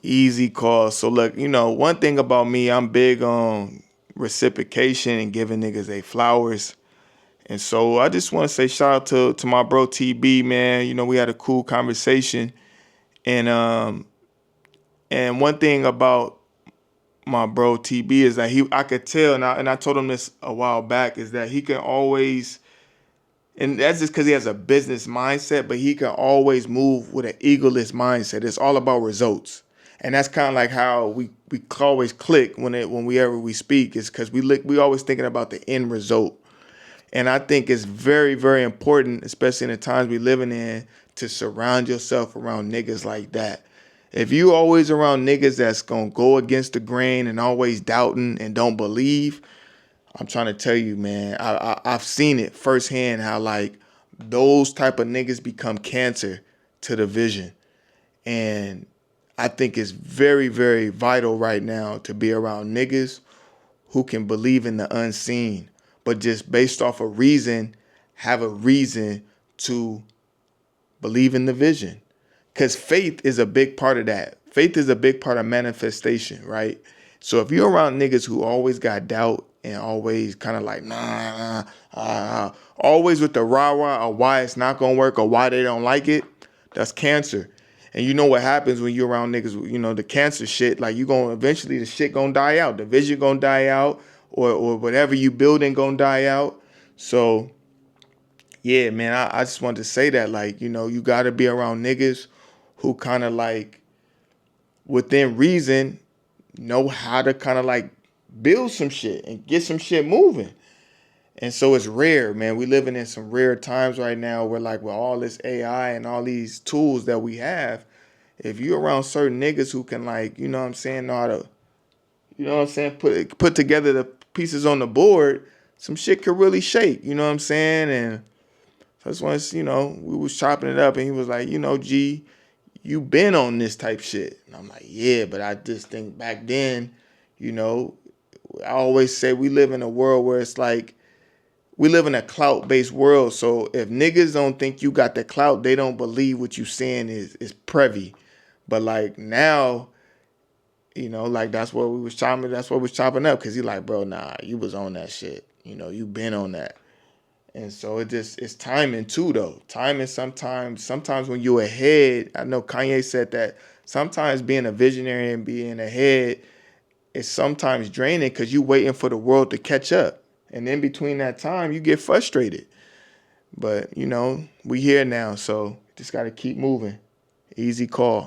Easy call. So look, one thing about me, I'm big on reciprocation and giving niggas they flowers. And so I just want to say shout out to my bro TB, man. We had a cool conversation. And one thing about my bro TB is that I could tell, and I told him this a while back, is that he can always, and that's just because he has a business mindset, but he can always move with an egoless mindset. It's all about results. And that's kind of like how we always click whenever we speak, is because we always thinking about the end result. And I think it's very, very important, especially in the times we living in, to surround yourself around niggas like that. If you always around niggas that's gonna go against the grain and always doubting and don't believe, I'm trying to tell you, man, I've seen it firsthand how like those type of niggas become cancer to the vision. And I think it's very, very vital right now to be around niggas who can believe in the unseen, but just based off a reason, have a reason to believe in the vision. Because faith is a big part of that. Faith is a big part of manifestation, right? So if you're around niggas who always got doubt and always kind of like, always with the rah-rah of why it's not going to work or why they don't like it, that's cancer. And you know what happens when you're around niggas, the cancer shit, like eventually the shit gonna die out. The vision gonna die out, or whatever you building gonna die out. So yeah, man, I just wanted to say that, like, you gotta be around niggas who kind of like, within reason, know how to kind of like build some shit and get some shit moving. And so it's rare, man. We living in some rare times right now where like with all this AI and all these tools that we have, if you're around certain niggas who can like, know what I'm saying, know how to, put together the pieces on the board, some shit could really shake, you know what I'm saying? And so just once, we was chopping it up and he was like, G, you been on this type shit. And I'm like, yeah, but I just think back then, I always say we live in a world where it's like, we live in a clout-based world. So if niggas don't think you got the clout, they don't believe what you saying is privy. But like now, like that's what we was chopping up. Cause he like, bro, nah, you was on that shit. You been on that. And so it's timing too though. Timing sometimes when you ahead, I know Kanye said that sometimes being a visionary and being ahead is sometimes draining because you waiting for the world to catch up. And in between that time, you get frustrated. But, we here now, so just got to keep moving. Easy call.